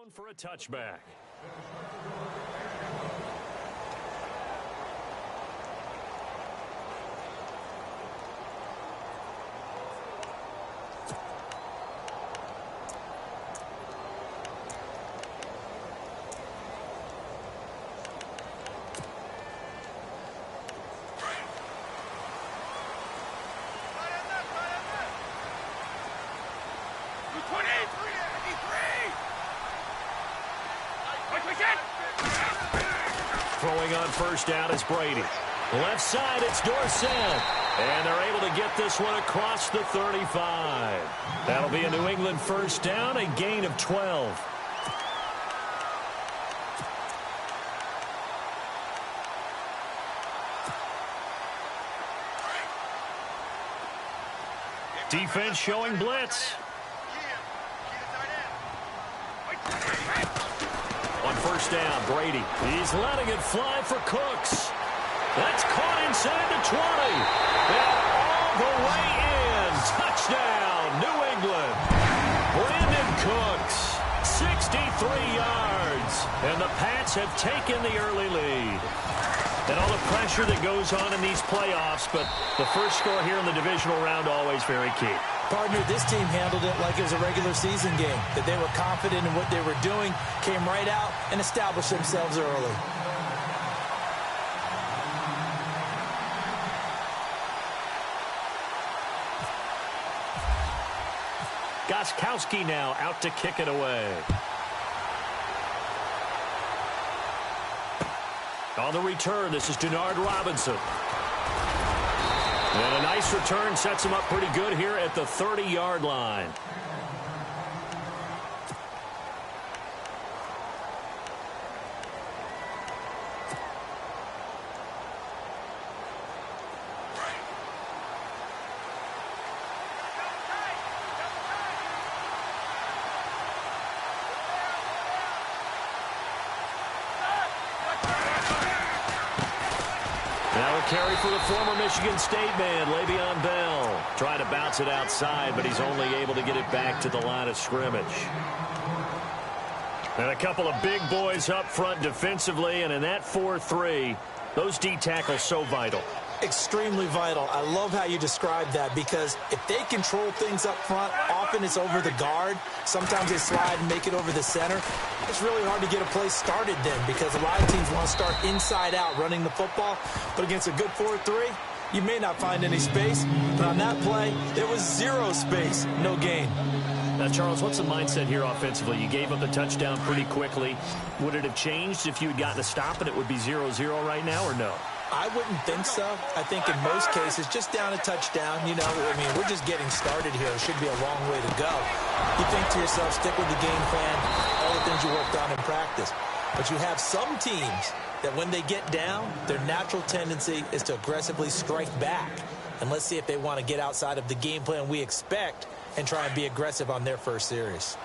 Down for a touchback. Throwing on first down is Brady. Left side, it's Dorsett. And they're able to get this one across the 35. That'll be a New England first down, a gain of 12. Defense showing blitz. On first down, Brady. He's letting it fly for Cooks. That's caught inside the 20. And all the way in. Touchdown, New England. Brandon Cooks, 63 yards. And the Pats have taken the early lead. And all the pressure that goes on in these playoffs, but the first score here in the divisional round always very key. Partner, this team handled it like it was a regular season game, that they were confident in what they were doing, came right out and established themselves early. Gostkowski now out to kick it away. On the return, this is Denard Robinson. And a nice return sets him up pretty good here at the 30-yard line. Carry for the former Michigan State man, Le'Veon Bell. Trying to bounce it outside, but he's only able to get it back to the line of scrimmage. And a couple of big boys up front defensively, and in that 4-3, those D tackles so vital. Extremely vital. I love how you describe that, because if they control things up front, often it's over the guard. Sometimes they slide and make it over the center. It's really hard to get a play started then, because a lot of teams want to start inside out running the football. But against a good 4-3, you may not find any space. But on that play, there was zero space, no gain. Now, Charles, what's the mindset here offensively? You gave up the touchdown pretty quickly. Would it have changed if you had gotten a stop and it would be 0-0 right now, or no? I wouldn't think so. I think in most cases, just down a touchdown, you know, I mean, we're just getting started here. It should be a long way to go. You think to yourself, stick with the game plan, all the things you worked on in practice. But you have some teams that when they get down, their natural tendency is to aggressively strike back. And let's see if they want to get outside of the game plan we expect and try and be aggressive on their first series.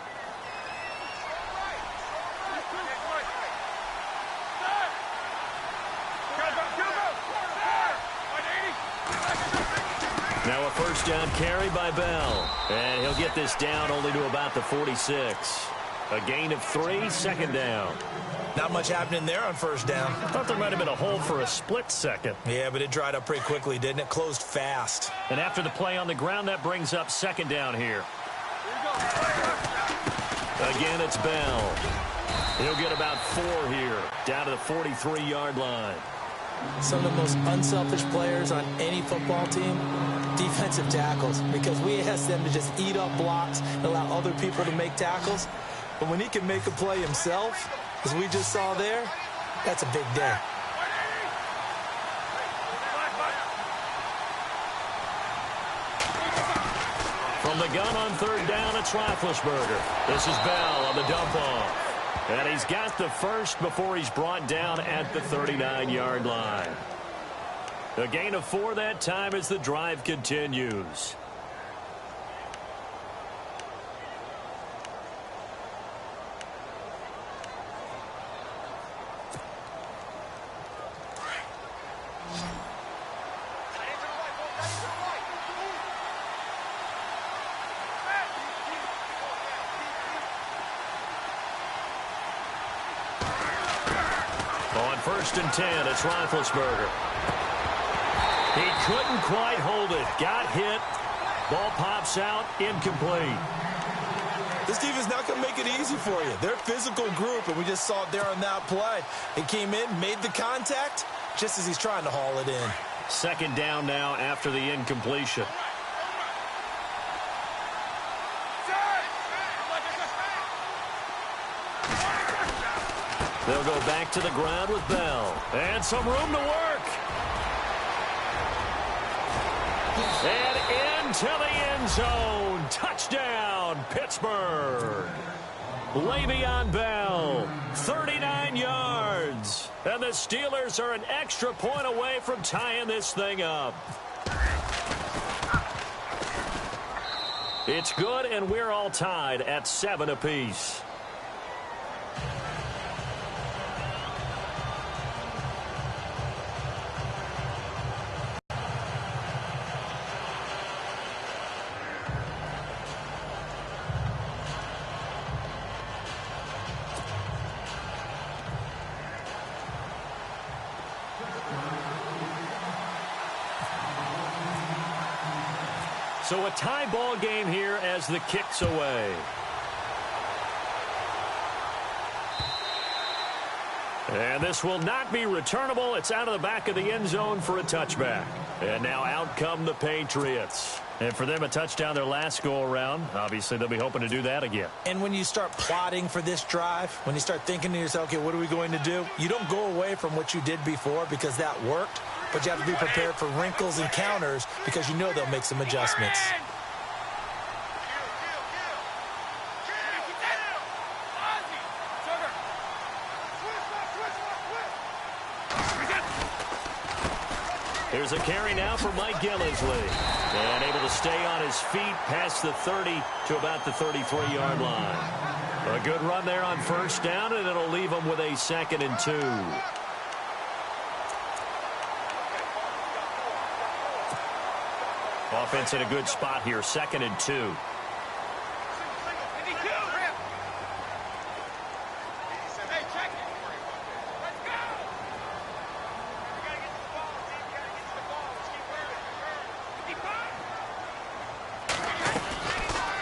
Now a first down carry by Bell. And he'll get this down only to about the 46. A gain of 3, second down. Not much happening there on first down. I thought there might have been a hole for a split second. Yeah, but it dried up pretty quickly, didn't it? Closed fast. And after the play on the ground, that brings up second down here. Again, it's Bell. He'll get about 4 here, down to the 43-yard line. Some of the most unselfish players on any football team, defensive tackles, because we ask them to just eat up blocks and allow other people to make tackles. But when he can make a play himself, as we just saw there, that's a big day. From the gun on third down, it's Roethlisberger. This is Bell on the dump off. And he's got the first before he's brought down at the 39-yard line. A gain of 4 that time as the drive continues. first and 10. It's Roethlisberger. He couldn't quite hold it. Got hit. Ball pops out. Incomplete. This defense is not going to make it easy for you. They're a physical group, and we just saw it there on that play. He came in, made the contact, just as he's trying to haul it in. Second down now after the incompletion. They'll go back to the ground with Bell. And some room to work. And into the end zone. Touchdown, Pittsburgh. Le'Veon Bell, 39 yards. And the Steelers are an extra point away from tying this thing up. It's good, and we're all tied at 7 apiece. So a tie ball game here as the kick's away. And this will not be returnable. It's out of the back of the end zone for a touchback. And now out come the Patriots. And for them, a touchdown their last go-around. Obviously, they'll be hoping to do that again. And when you start plotting for this drive, when you start thinking to yourself, okay, what are we going to do? You don't go away from what you did before because that worked. But you have to be prepared for wrinkles and counters because you know they'll make some adjustments. Here's a carry now for Mike Gillislee. And able to stay on his feet past the 30 to about the 33-yard line. A good run there on first down, and it'll leave him with a 2nd and 2. Offense in a good spot here, 2nd and 2.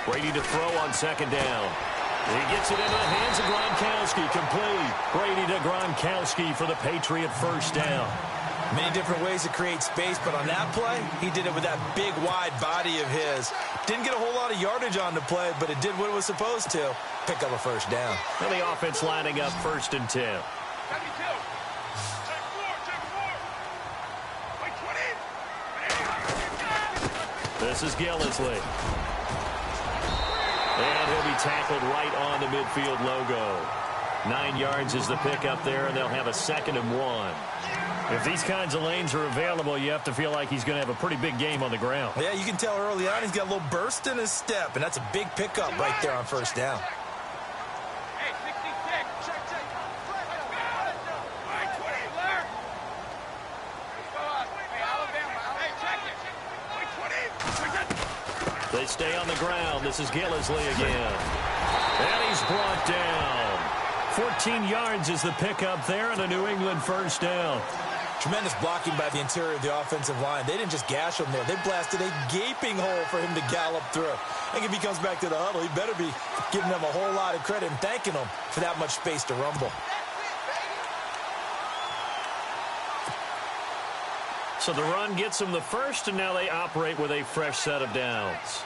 Brady to throw on 2nd down. He gets it into the hands of Gronkowski. Complete. Brady to Gronkowski for the Patriot first down. Many different ways to create space, but on that play, he did it with that big, wide body of his. Didn't get a whole lot of yardage on the play, but it did what it was supposed to. Pick up a first down. And the offense lining up 1st and 10. This is Gillislee. And he'll be tackled right on the midfield logo. 9 yards is the pickup there, and they'll have a 2nd and 1. If these kinds of lanes are available, you have to feel like he's going to have a pretty big game on the ground. Yeah, you can tell early on he's got a little burst in his step, and that's a big pickup right there on first down. They stay on the ground. This is Gillislee again. And he's brought down. 14 yards is the pickup there, and a New England first down. Tremendous blocking by the interior of the offensive line. They didn't just gash him there. They blasted a gaping hole for him to gallop through. I think if he comes back to the huddle, he better be giving them a whole lot of credit and thanking them for that much space to rumble. So the run gets them the first, and now they operate with a fresh set of downs.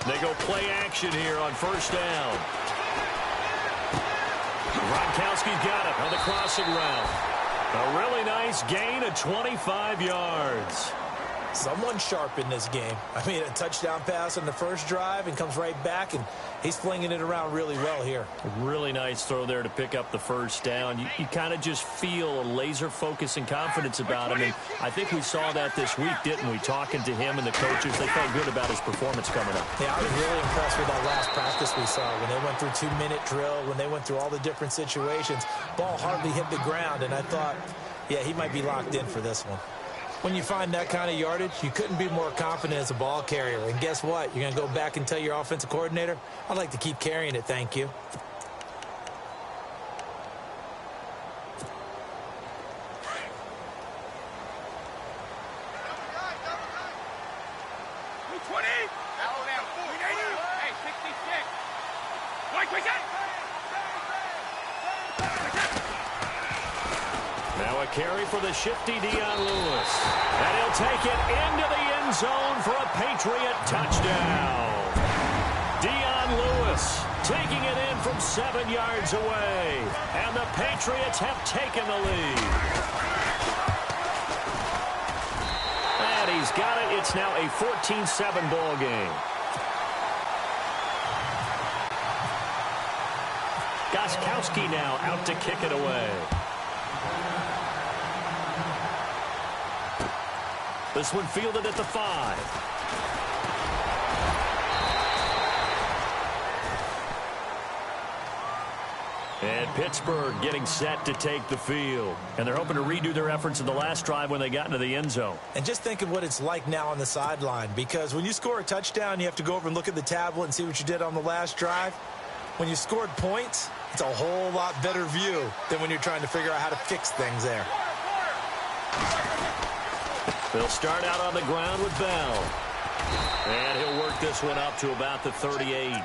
They go play action here on first down. Gronkowski's got it on the crossing route. A really nice gain of 25 yards. Someone sharp in this game. I mean, a touchdown pass on the first drive and comes right back, and he's flinging it around really well here. A really nice throw there to pick up the first down. You kind of just feel a laser focus and confidence about him, and I think we saw that this week, didn't we? Talking to him and the coaches, they felt good about his performance coming up. Yeah, I was really impressed with that last practice we saw when they went through 2-minute drill, when they went through all the different situations. Ball hardly hit the ground, and I thought, yeah, he might be locked in for this one. When you find that kind of yardage, you couldn't be more confident as a ball carrier. And guess what? You're going to go back and tell your offensive coordinator, I'd like to keep carrying it, thank you. Now a carry for the shifty Dion Lewis. And he'll take it into the end zone for a Patriot touchdown. Dion Lewis taking it in from 7 yards away. And the Patriots have taken the lead. And he's got it. It's now a 14-7 ball game. Kobecastor now out to kick it away. This one fielded at the 5. And Pittsburgh getting set to take the field. And they're hoping to redo their efforts in the last drive when they got into the end zone. And just think of what it's like now on the sideline, because when you score a touchdown, you have to go over and look at the tablet and see what you did on the last drive. When you scored points, it's a whole lot better view than when you're trying to figure out how to fix things there. They'll start out on the ground with Bell. And he'll work this one up to about the 38.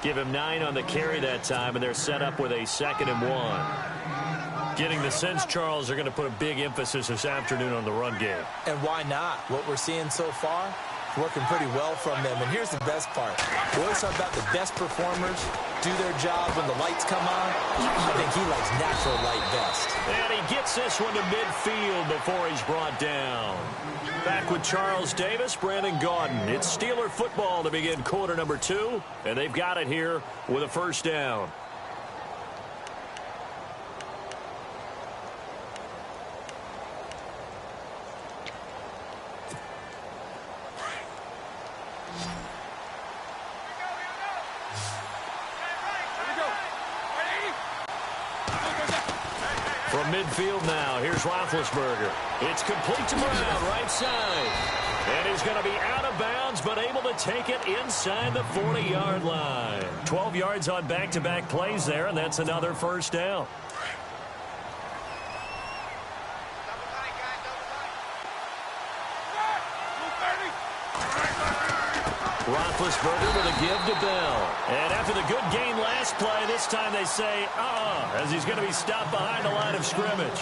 Give him 9 on the carry that time, and they're set up with a 2nd and 1. Getting the sense, Charles, they're going to put a big emphasis this afternoon on the run game. And why not? What we're seeing so far, working pretty well from them. And here's the best part. We always talk about the best performers do their job when the lights come on. I think he likes natural light best. And he gets this one to midfield before he's brought down. Back with Charles Davis, Brandon Gaudin. It's Steeler football to begin quarter number 2. And they've got it here with a first down. From midfield now, here's Roethlisberger. It's complete to Brown, right side. And he's going to be out of bounds, but able to take it inside the 40-yard line. 12 yards on back-to-back plays there, and that's another first down. Roethlisberger with a give to Bell. And after the good gain last play, this time they say, as he's going to be stopped behind the line of scrimmage.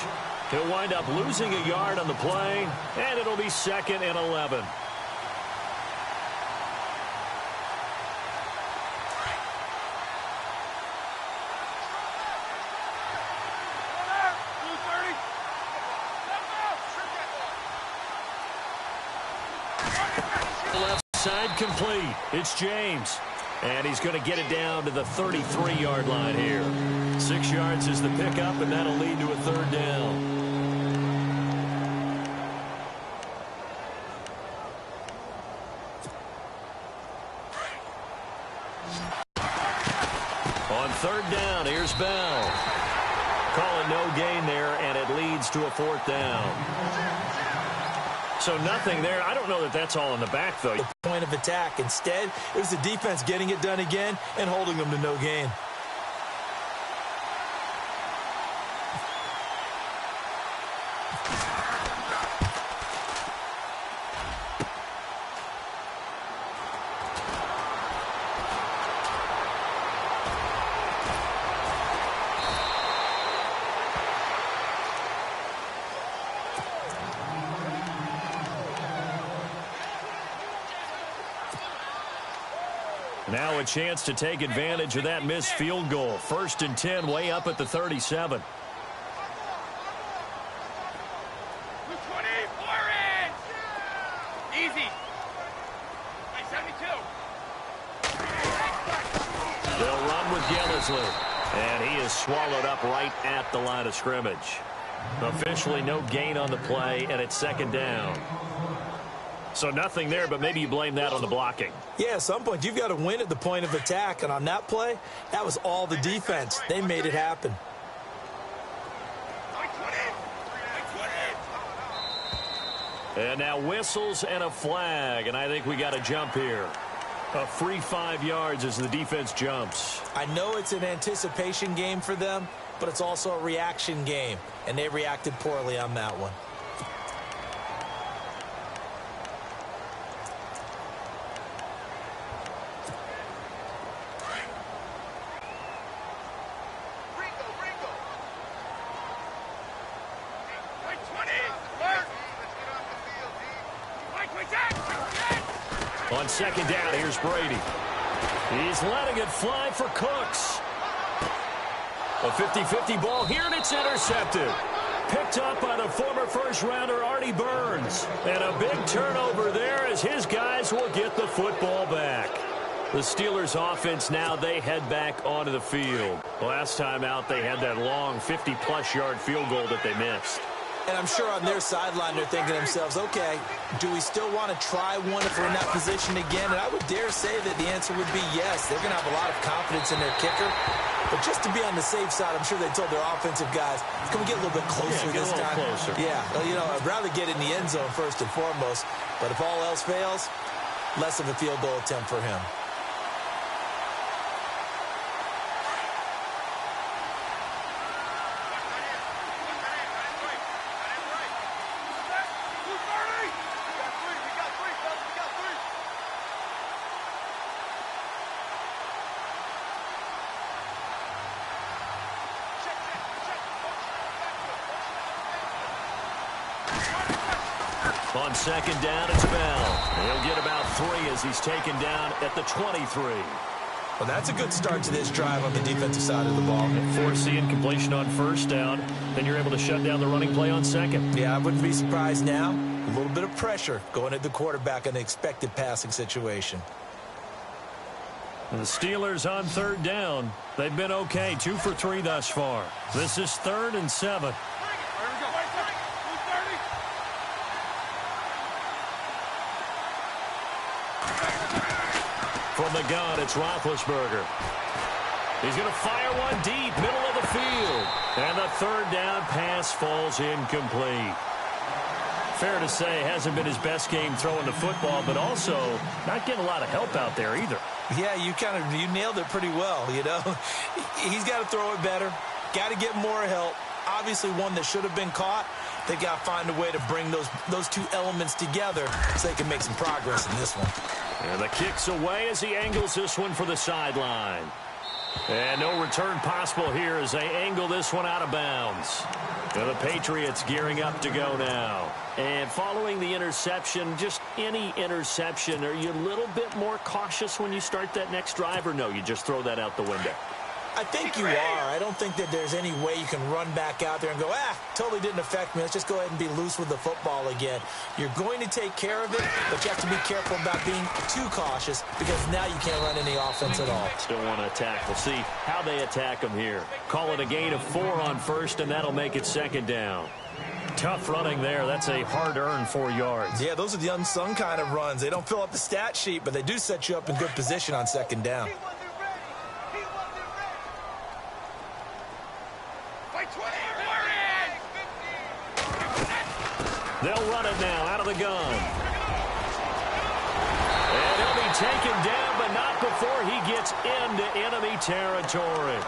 He'll wind up losing a yard on the play, and it'll be 2nd and 11. Left side complete. It's James. And he's going to get it down to the 33-yard line here. 6 yards is the pickup, and that'll lead to a 3rd down. On 3rd down, here's Bell. Calling no gain there, and it leads to a 4th down. So nothing there. I don't know that that's all in the back, though. The point of attack. Instead, it was the defense getting it done again and holding them to no gain. Now a chance to take advantage of that missed field goal. 1st and 10, way up at the 37. Easy. 72. They'll run with Gillisley. And he is swallowed up right at the line of scrimmage. Officially no gain on the play, and it's 2nd down. So nothing there, but maybe you blame that on the blocking. Yeah, at some point, you've got to win at the point of attack. And on that play, that was all the defense. They made it happen. And now whistles and a flag, and I think we got a jump here. A free 5 yards as the defense jumps. I know it's an anticipation game for them, but it's also a reaction game, and they reacted poorly on that one. On second down, here's Brady. He's letting it fly for Cooks. A 50-50 ball here, and it's intercepted. Picked up by the former first-rounder Artie Burns. And a big turnover there as his guys will get the football back. The Steelers' offense now, they head back onto the field. Last time out, they had that long 50-plus yard field goal that they missed. And I'm sure on their sideline they're thinking to themselves, okay, do we still want to try one if we're in that position again? And I would dare say that the answer would be yes. They're going to have a lot of confidence in their kicker. But just to be on the safe side, I'm sure they told their offensive guys, can we get a little bit closer this time? Closer. Yeah, you know, I'd rather get in the end zone first and foremost. But if all else fails, less of a field goal attempt for him. On second down, it's Bell. He'll get about 3 as he's taken down at the 23. Well, that's a good start to this drive on the defensive side of the ball. Force the incompletion on first down. Then you're able to shut down the running play on second. Yeah, I wouldn't be surprised now. A little bit of pressure going at the quarterback in the expected passing situation. The Steelers on third down. They've been okay, 2 for 3 thus far. This is 3rd and 7. From the gun, it's Roethlisberger. He's going to fire one deep, middle of the field. And the third down pass falls incomplete. Fair to say, hasn't been his best game throwing the football, but also not getting a lot of help out there either. Yeah, you nailed it pretty well, you know. He's got to throw it better. Got to get more help. Obviously one that should have been caught. They got to find a way to bring those two elements together so they can make some progress in this one. And the kick's away as he angles this one for the sideline. And no return possible here as they angle this one out of bounds. And the Patriots gearing up to go now. And following the interception, just any interception, are you a little bit more cautious when you start that next drive, or no, you just throw that out the window? I think you are. I don't think that there's any way you can run back out there and go, totally didn't affect me. Let's just go ahead and be loose with the football again. You're going to take care of it, but you have to be careful about being too cautious because now you can't run any offense at all. Still want to attack. We'll see how they attack them here. Call it a gain of 4 on first, and that'll make it second down. Tough running there. That's a hard-earned 4 yards. Yeah, those are the unsung kind of runs. They don't fill up the stat sheet, but they do set you up in good position on second down. They'll run it now out of the gun. And he'll be taken down, but not before he gets into enemy territory.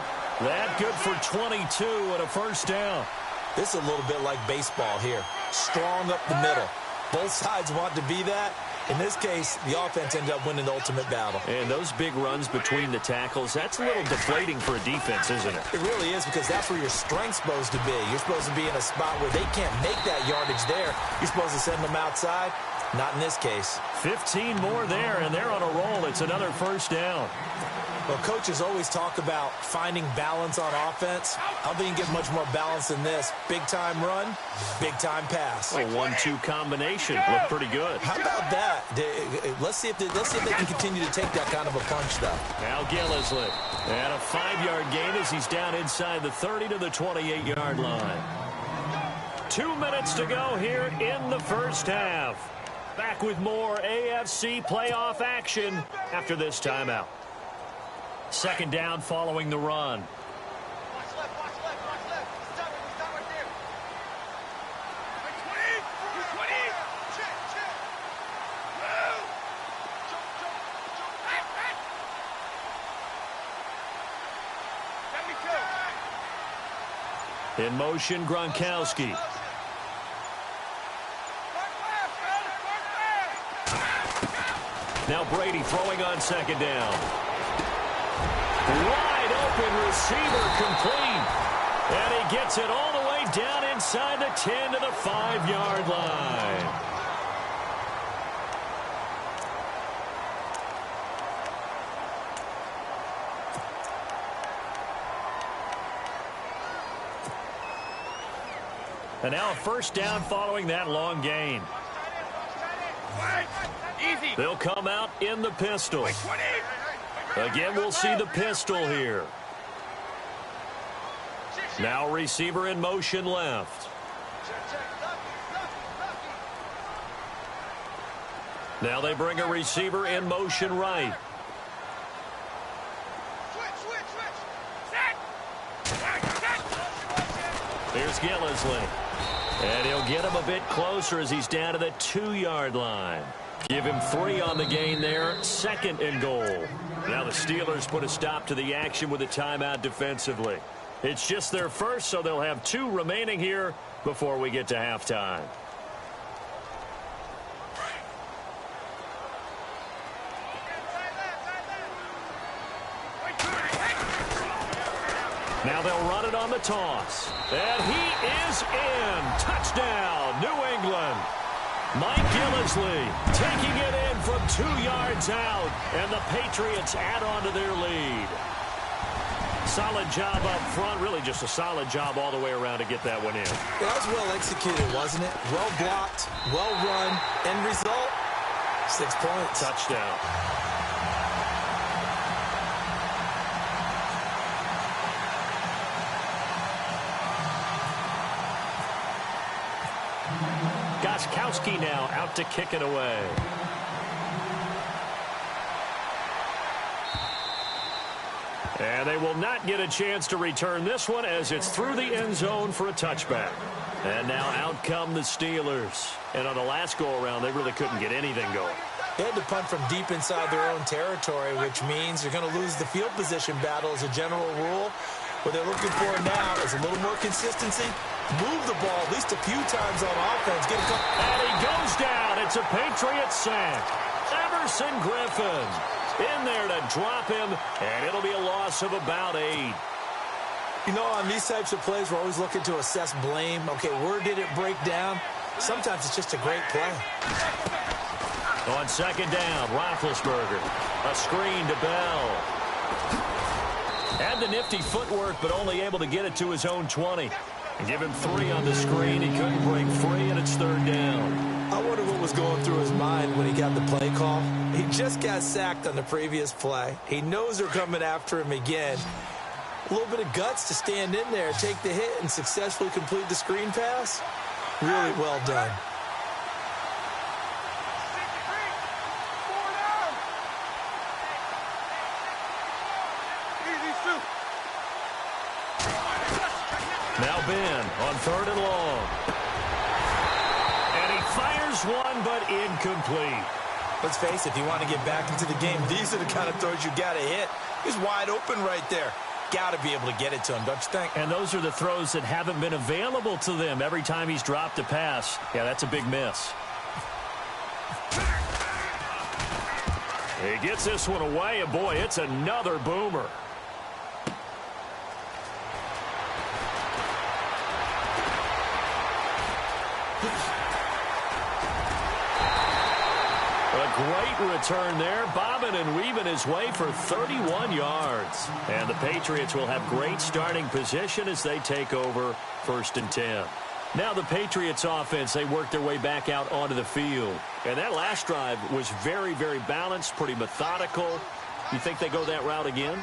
That good for 22 and a first down. This is a little bit like baseball here. Strong up the middle. Both sides want to be that. In this case, the offense ended up winning the ultimate battle. And those big runs between the tackles, that's a little deflating for a defense, isn't it? It really is, because that's where your strength's supposed to be. You're supposed to be in a spot where they can't make that yardage there. You're supposed to send them outside. Not in this case. 15 more there, and they're on a roll. It's another first down. Well, coaches always talk about finding balance on offense. I don't think you can get much more balance than this. Big-time run, big-time pass. A 1-2 combination. Looked pretty good. How about that? Let's see if they can continue to take that kind of a punch, though. Now Gillisley. And a 5-yard gain as he's down inside the 30 to the 28-yard line. 2 minutes to go here in the first half. Back with more AFC playoff action after this timeout. Second down following the run. Watch left, watch left, watch left. Stop right there. In motion, Gronkowski. Now Brady throwing on second down. Wide open receiver complete. And he gets it all the way down inside the 10 to the 5-yard line. And now a first down following that long gain. They'll come out in the pistol. Again, we'll see the pistol here. Now receiver in motion left. Now they bring a receiver in motion right. Here's Gillisley. And he'll get him a bit closer as he's down to the 2-yard line. Give him 3 on the gain there. 2nd and goal. Now the Steelers put a stop to the action with a timeout defensively. It's just their first, so they'll have 2 remaining here before we get to halftime. Now they'll run it on the toss. And he is in. Touchdown, New England. Mike Gillisley taking it in from 2 yards out. And the Patriots add on to their lead. Solid job up front. Really just a solid job all the way around to get that one in. Well, that was well executed, wasn't it? Well blocked, well run. End result, 6 points. Touchdown. Kobecastor now out to kick it away. And they will not get a chance to return this one as it's through the end zone for a touchback. And now out come the Steelers. And on the last go-around, they really couldn't get anything going. They had to punt from deep inside their own territory, which means they're going to lose the field position battle as a general rule. What they're looking for now is a little more consistency. Move the ball at least a few times on offense. Get a couple. And he goes down. It's a Patriots sack. Everson Griffin in there to drop him, and it'll be a loss of about 8. You know, on these types of plays, we're always looking to assess blame. Okay, where did it break down? Sometimes it's just a great play. On second down, Roethlisberger. A screen to Bell. Had the nifty footwork, but only able to get it to his own 20. And give him 3 on the screen. He couldn't break free, and it's 3rd down. I wonder what was going through his mind when he got the play call. He just got sacked on the previous play. He knows they're coming after him again. A little bit of guts to stand in there, take the hit, and successfully complete the screen pass. Really well done. Now Ben on 3rd and long. And he fires one, but incomplete. Let's face it, if you want to get back into the game, these are the kind of throws you got to hit. He's wide open right there. Got to be able to get it to him, don't you think? And those are the throws that haven't been available to them every time he's dropped a pass. Yeah, that's a big miss. He gets this one away, and boy, it's another boomer. Great return there, bobbing and weaving his way for 31 yards. And the Patriots will have great starting position as they take over 1st and 10. Now the Patriots offense, they work their way back out onto the field. And that last drive was very, very balanced, pretty methodical. You think they go that route again?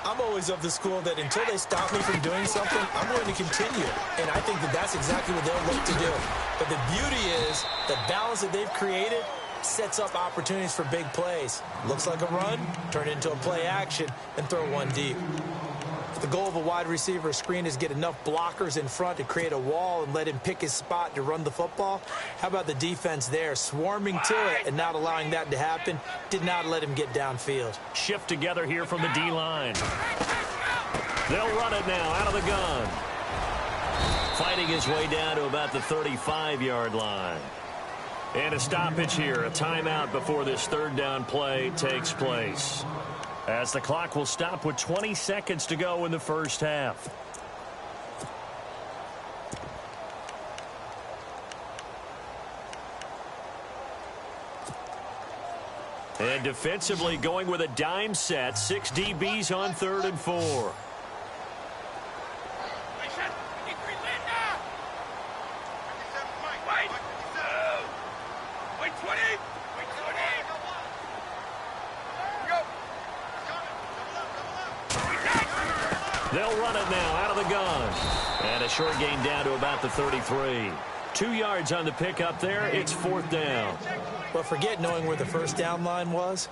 I'm always of the school that until they stop me from doing something, I'm going to continue. And I think that that's exactly what they'll look to do. But the beauty is the balance that they've created sets up opportunities for big plays. Looks like a run, turn it into a play action, and throw one deep. The goal of a wide receiver screen is get enough blockers in front to create a wall and let him pick his spot to run the football. How about the defense there, swarming to it and not allowing that to happen? Did not let him get downfield. Shift together here from the D-line. They'll run it now out of the gun. Fighting his way down to about the 35-yard line. And a stoppage here, a timeout before this third down play takes place. As the clock will stop with 20 seconds to go in the first half. And defensively going with a dime set, 6 DBs on 3rd and 4. They'll run it now out of the gun. And a short gain down to about the 33. 2 yards on the pickup there. It's 4th down. But forget knowing where the first down line was.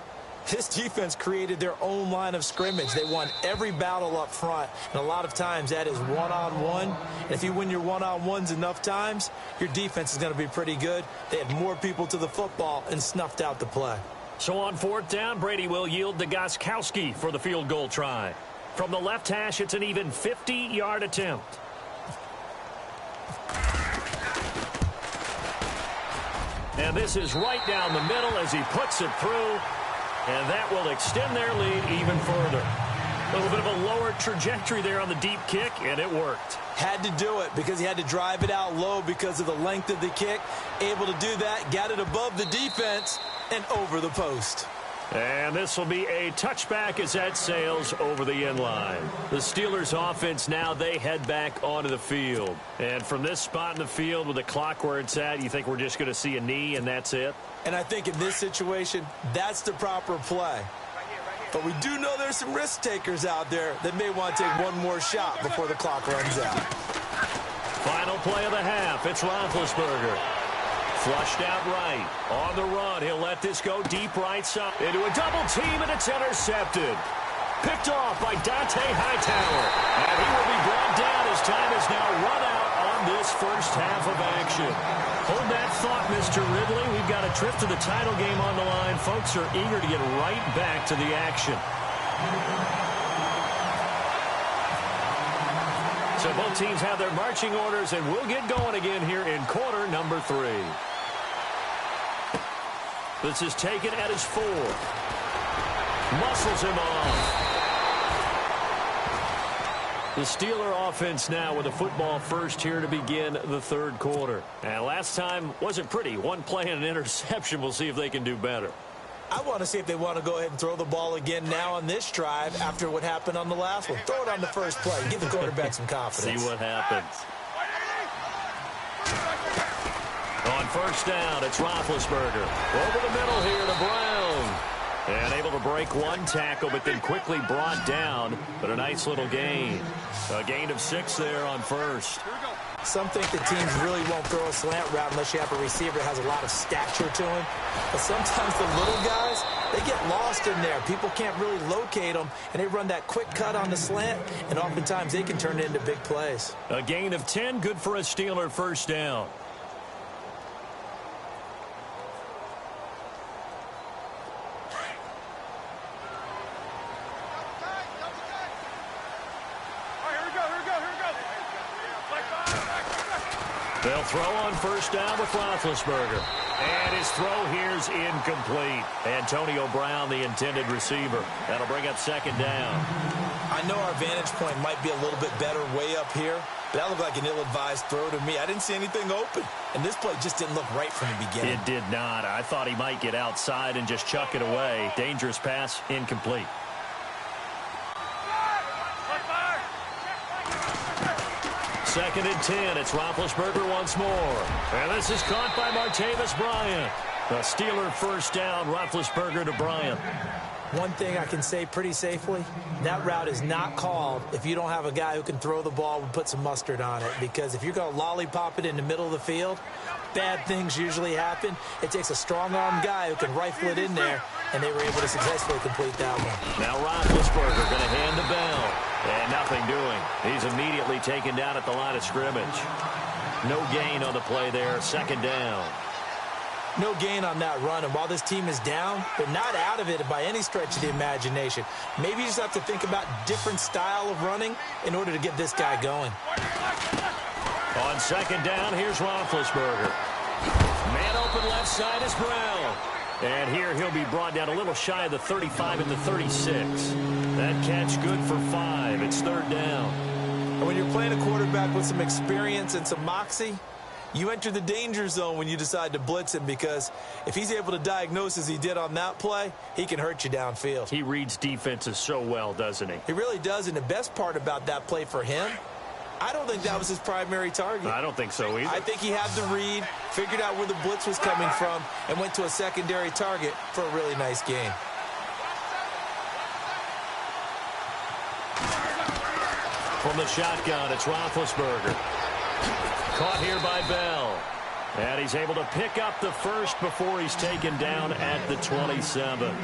This defense created their own line of scrimmage. They won every battle up front. And a lot of times that is one-on-one. And if you win your one-on-ones enough times, your defense is going to be pretty good. They had more people to the football and snuffed out the play. So on 4th down, Brady will yield to Kobecastor for the field goal try. From the left hash, it's an even 50-yard attempt. And this is right down the middle as he puts it through. And that will extend their lead even further. A little bit of a lower trajectory there on the deep kick, and it worked. Had to do it because he had to drive it out low because of the length of the kick. Able to do that, got it above the defense, and over the post. And this will be a touchback as that sails over the end line. The Steelers offense now, they head back onto the field. And from this spot in the field with the clock where it's at, you think we're just going to see a knee and that's it? And I think in this situation, that's the proper play. But we do know there's some risk takers out there that may want to take one more shot before the clock runs out. Final play of the half. It's Roethlisberger. Flushed out right. On the run, he'll let this go deep right side. Into a double team, and it's intercepted. Picked off by Dante Hightower. And he will be brought down as time is now run out on this first half of action. Hold that thought, Mr. Ridley. We've got a trip to the title game on the line. Folks are eager to get right back to the action. So both teams have their marching orders, and we'll get going again here in quarter number 3. This is taken at his 4. Muscles him off. The Steeler offense now with a football first here to begin the third quarter. And last time wasn't pretty. One play and an interception. We'll see if they can do better. I want to see if they want to go ahead and throw the ball again now on this drive after what happened on the last one. Throw it on the first play. Give the quarterback some confidence. See what happens. On first down, it's Roethlisberger. Over the middle here to Brown. And able to break one tackle, but then quickly brought down. But a nice little gain. A gain of 6 there on first. Some think the teams really won't throw a slant route unless you have a receiver that has a lot of stature to him. But sometimes the little guys, they get lost in there. People can't really locate them, and they run that quick cut on the slant, and oftentimes they can turn it into big plays. A gain of 10, good for a Steeler first down. They'll throw on first down with Roethlisberger. And his throw here's incomplete. Antonio Brown, the intended receiver. That'll bring up second down. I know our vantage point might be a little bit better way up here, but that looked like an ill-advised throw to me. I didn't see anything open, and this play just didn't look right from the beginning. It did not. I thought he might get outside and just chuck it away. Dangerous pass, incomplete. Second and 10. It's Roethlisberger once more. And this is caught by Martavis Bryant. The Steeler first down, Roethlisberger to Bryant. One thing I can say pretty safely, that route is not called if you don't have a guy who can throw the ball and put some mustard on it. Because if you're going to lollipop it in the middle of the field, bad things usually happen. It takes a strong-arm guy who can rifle it in there, and they were able to successfully complete that one. Now Roethlisberger going to hand the bell. And nothing doing. He's immediately taken down at the line of scrimmage. No gain on the play there. Second down. No gain on that run. And while this team is down, they're not out of it by any stretch of the imagination. Maybe you just have to think about different style of running in order to get this guy going. On second down, here's Roethlisberger. Man open left side is Brown. And here he'll be brought down a little shy of the 35 at the 36. That catch good for 5. It's third down. And when you're playing a quarterback with some experience and some moxie, you enter the danger zone when you decide to blitz him, because if he's able to diagnose as he did on that play, he can hurt you downfield. He reads defenses so well, doesn't he? He really does, and the best part about that play for him, I don't think that was his primary target. I don't think so either. I think he had the read, figured out where the blitz was coming from, and went to a secondary target for a really nice gain. From the shotgun, it's Roethlisberger. Caught here by Bell. And he's able to pick up the first before he's taken down at the 27.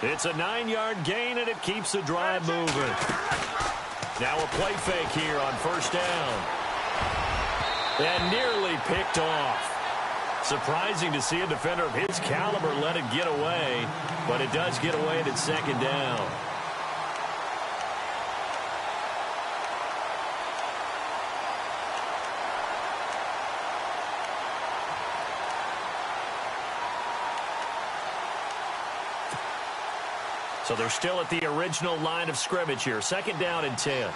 It's a 9-yard gain, and it keeps the drive moving. Now a play fake here on first down. And nearly picked off. Surprising to see a defender of his caliber let it get away, but it does get away at second down. So they're still at the original line of scrimmage here. Second down and 10.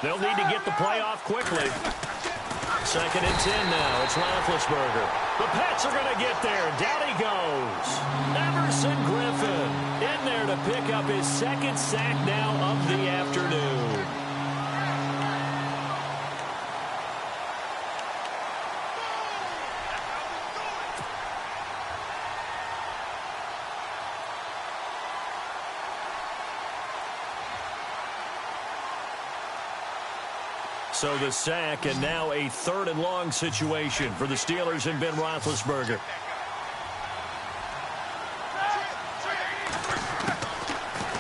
They'll need to get the play off quickly. Second and 10 now. It's Roethlisberger. The Pats are going to get there. Down he goes. Emerson Griffin in there to pick up his second sack now of the afternoon. So the sack, and now a third and long situation for the Steelers and Ben Roethlisberger.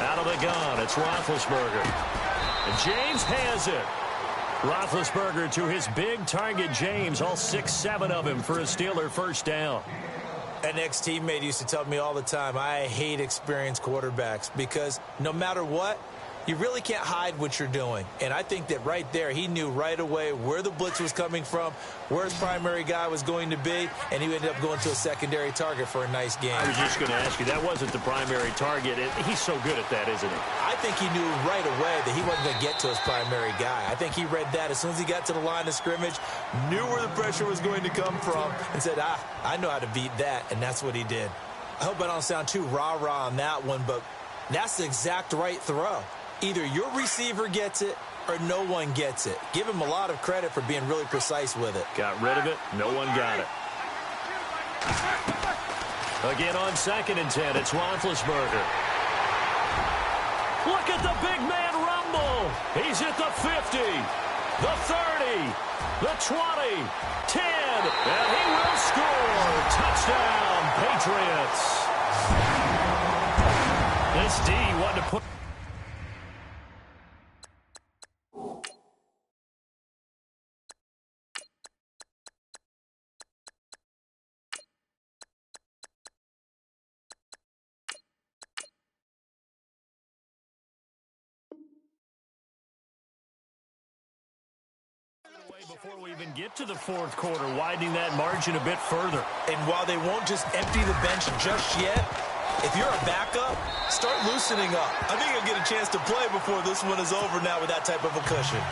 Out of the gun, it's Roethlisberger. And James has it. Roethlisberger to his big target, James, all 6-7 of him for a Steeler first down. An ex-teammate used to tell me all the time, I hate experienced quarterbacks, because no matter what, you really can't hide what you're doing. And I think that right there, he knew right away where the blitz was coming from, where his primary guy was going to be, and he ended up going to a secondary target for a nice game. I was just going to ask you, that wasn't the primary target. He's so good at that, isn't he? I think he knew right away that he wasn't going to get to his primary guy. I think he read that as soon as he got to the line of scrimmage, knew where the pressure was going to come from, and said, I know how to beat that, and that's what he did. I hope I don't sound too rah-rah on that one, but that's the exact right throw. Either your receiver gets it or no one gets it. Give him a lot of credit for being really precise with it. Got rid of it. No one got it. Again on second and 10, it's Roethlisberger. Look at the big man rumble. He's at the 50, the 30, the 20, 10, and he will score. Touchdown, Patriots. This D wanted to put... before we even get to the fourth quarter, widening that margin a bit further. And while they won't just empty the bench just yet, if you're a backup, start loosening up. I think you'll get a chance to play before this one is over now with that type of a cushion.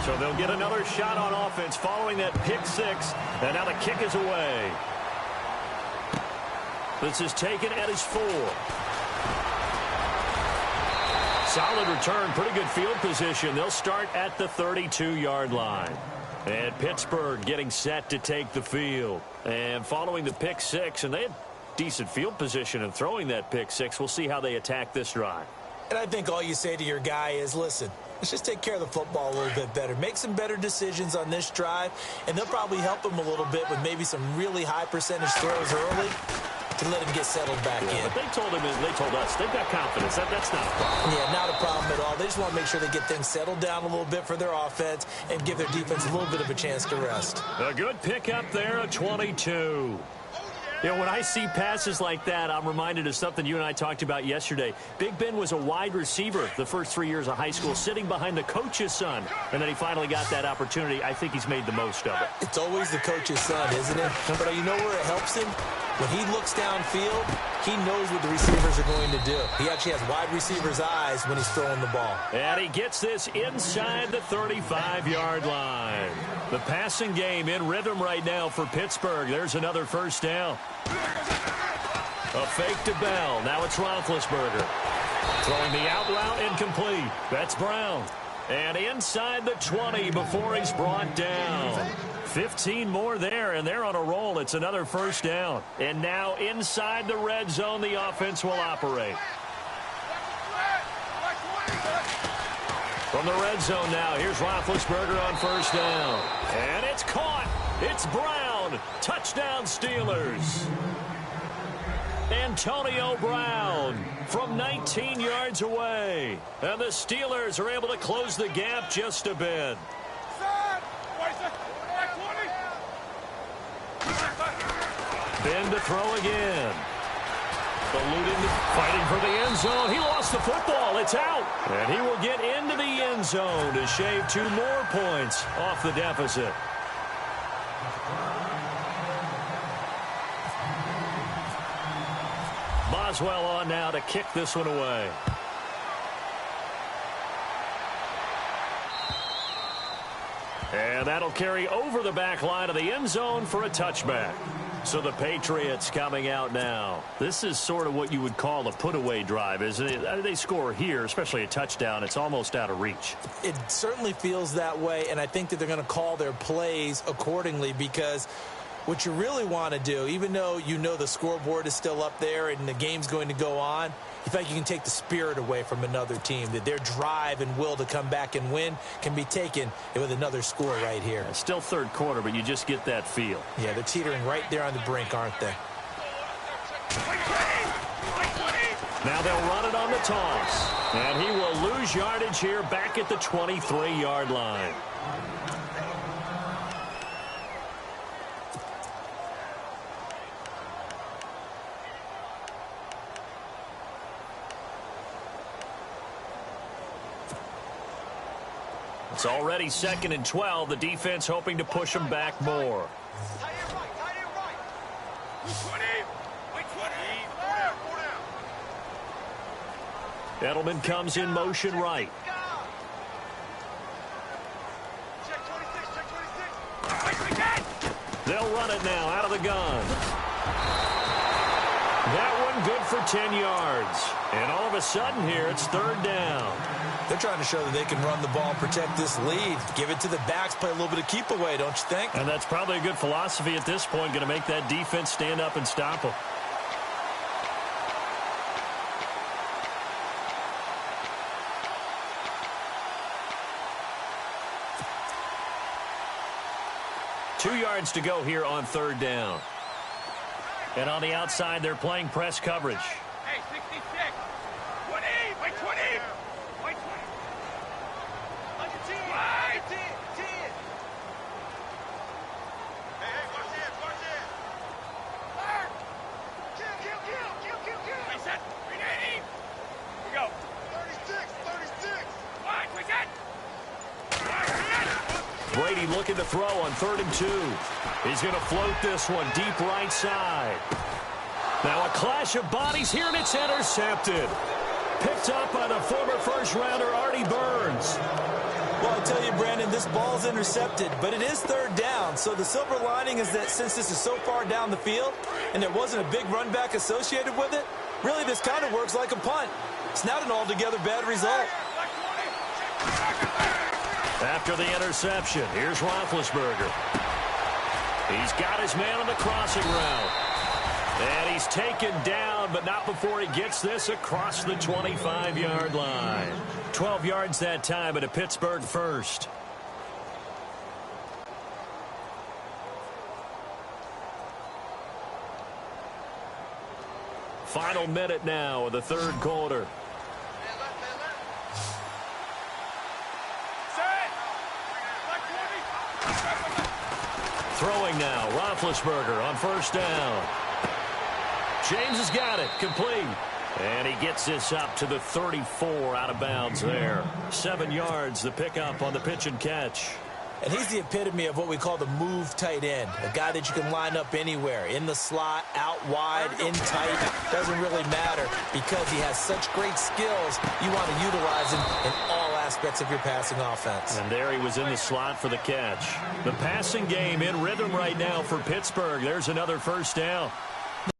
So they'll get another shot on offense following that pick six, and now the kick is away. This is taken at his 4. Solid return, pretty good field position. They'll start at the 32-yard line. And Pittsburgh getting set to take the field. And following the pick six, and they had decent field position in throwing that pick six. We'll see how they attack this drive. And I think all you say to your guy is, listen, let's just take care of the football a little bit better. Make some better decisions on this drive, and they'll probably help him a little bit with maybe some really high percentage throws early to let him get settled back in. But they told us, they've got confidence. That's not a problem. Yeah, not a problem at all. They just want to make sure they get things settled down a little bit for their offense and give their defense a little bit of a chance to rest. A good pickup there, a 22. You know, when I see passes like that, I'm reminded of something you and I talked about yesterday. Big Ben was a wide receiver the first 3 years of high school, sitting behind the coach's son. And then he finally got that opportunity. I think he's made the most of it. It's always the coach's son, isn't it? But you know where it helps him? When he looks downfield, he knows what the receivers are going to do. He actually has wide receivers' eyes when he's throwing the ball. And he gets this inside the 35-yard line. The passing game in rhythm right now for Pittsburgh. There's another first down. A fake to Bell. Now it's Roethlisberger. Throwing the out route incomplete. That's Brown. And inside the 20 before he's brought down. 15 more there, and they're on a roll. It's another first down. And now inside the red zone, the offense will operate. From the red zone now, here's Roethlisberger on first down. And it's caught. It's Brown. Touchdown, Steelers. Antonio Brown from 19 yards away. And the Steelers are able to close the gap just a bit. Ben to throw again. Eluding, fighting for the end zone. He lost the football. It's out. And he will get into the end zone to shave 2 more points off the deficit. Boswell on now to kick this one away. And that'll carry over the back line of the end zone for a touchback. So the Patriots coming out now. This is sort of what you would call a put-away drive, isn't it? They score here, especially a touchdown. It's almost out of reach. It certainly feels that way, and I think that they're going to call their plays accordingly because what you really want to do, even though you know the scoreboard is still up there and the game's going to go on, you think you can take the spirit away from another team, that their drive and will to come back and win can be taken with another score right here. It's still third quarter, but you just get that feel. Yeah, they're teetering right there on the brink, aren't they? Now they'll run it on the toss. And he will lose yardage here back at the 23-yard line. It's already 2nd and 12. The defense hoping to push them back more. Edelman comes in motion right. They'll run it now out of the gun. That one good for 10 yards. And all of a sudden here, it's 3rd down. They're trying to show that they can run the ball and protect this lead. Give it to the backs, play a little bit of keep away, don't you think? And that's probably a good philosophy at this point, going to make that defense stand up and stop them. Two yards to go here on 3rd down. And on the outside, they're playing press coverage. Hey, 66. 20. Wait, 20. Wait, 20. Like a 10. Wait. 10. 10. Hey, watch this. Watch this. Fire. Kill. Wait, set. Renee. Here we go. 36. Watch, we set. Brady looking to throw on 3rd and 2. He's going to float this one deep right side. Now a clash of bodies here, and it's intercepted. Picked up by the former first-rounder Artie Burns. Well, I tell you, Brandon, this ball's intercepted, but it is 3rd down. So the silver lining is that since this is so far down the field and there wasn't a big run back associated with it, really this kind of works like a punt. It's not an altogether bad result. After the interception, here's Roethlisberger. He's got his man on the crossing route. And he's taken down, but not before he gets this across the 25-yard line. 12 yards that time, but a Pittsburgh first. Final minute now of the third quarter. Throwing now, Roethlisberger on first down. James has got it, complete. And he gets this up to the 34 out of bounds there. 7 yards, the pickup on the pitch and catch. And he's the epitome of what we call the move tight end, a guy that you can line up anywhere, in the slot, out wide, in tight. Doesn't really matter because he has such great skills. You want to utilize him in all aspects of your passing offense. And there he was in the slot for the catch. The passing game in rhythm right now for Pittsburgh. There's another first down.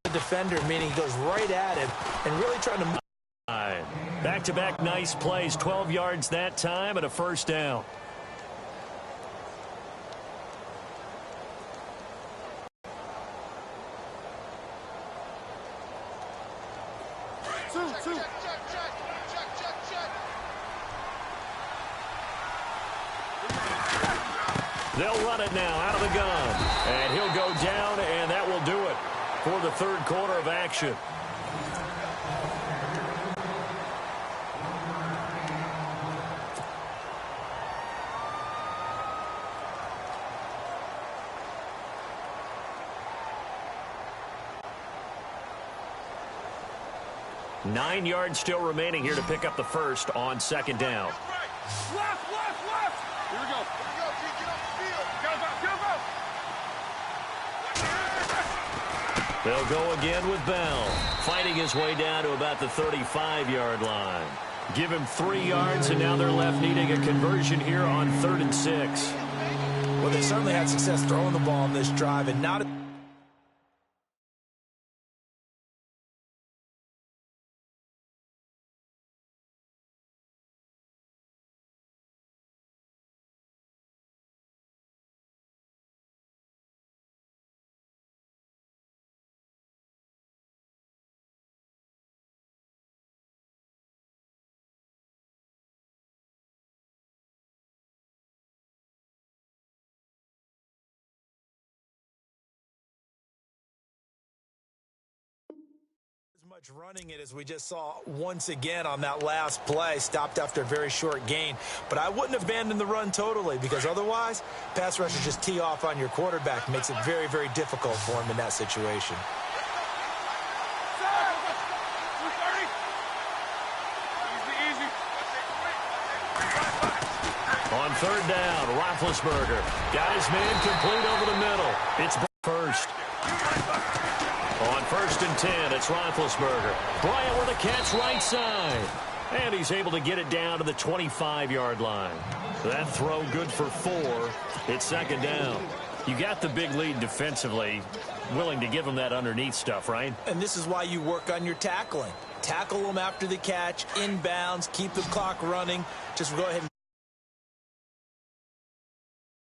The defender, meaning he goes right at him and really trying to move. Back-to-back nice plays, 12 yards that time and a first down. They'll run it now out of the gun. And he'll go down, and that will do it for the third quarter of action. Nine yards still remaining here to pick up the first on second down. Left. Here we go. Get off the field. Go. They'll go again with Bell, fighting his way down to about the 35-yard line. Give him 3 yards, and now they're left needing a conversion here on 3rd and 6. Well, they certainly had success throwing the ball in this drive, and not as much running it as we just saw once again on that last play. Stopped after a very short gain. But I wouldn't abandon the run totally, because otherwise, pass rushers just tee off on your quarterback. Makes it very, very difficult for him in that situation. On third down, Roethlisberger got his man complete over the middle. It's first. On 1st and 10, it's Roethlisberger. Bryant with a catch right side. And he's able to get it down to the 25-yard line. That throw good for 4. It's second down. You got the big lead defensively. Willing to give him that underneath stuff, right? And this is why you work on your tackling. Tackle them after the catch, inbounds, keep the clock running. Just go ahead and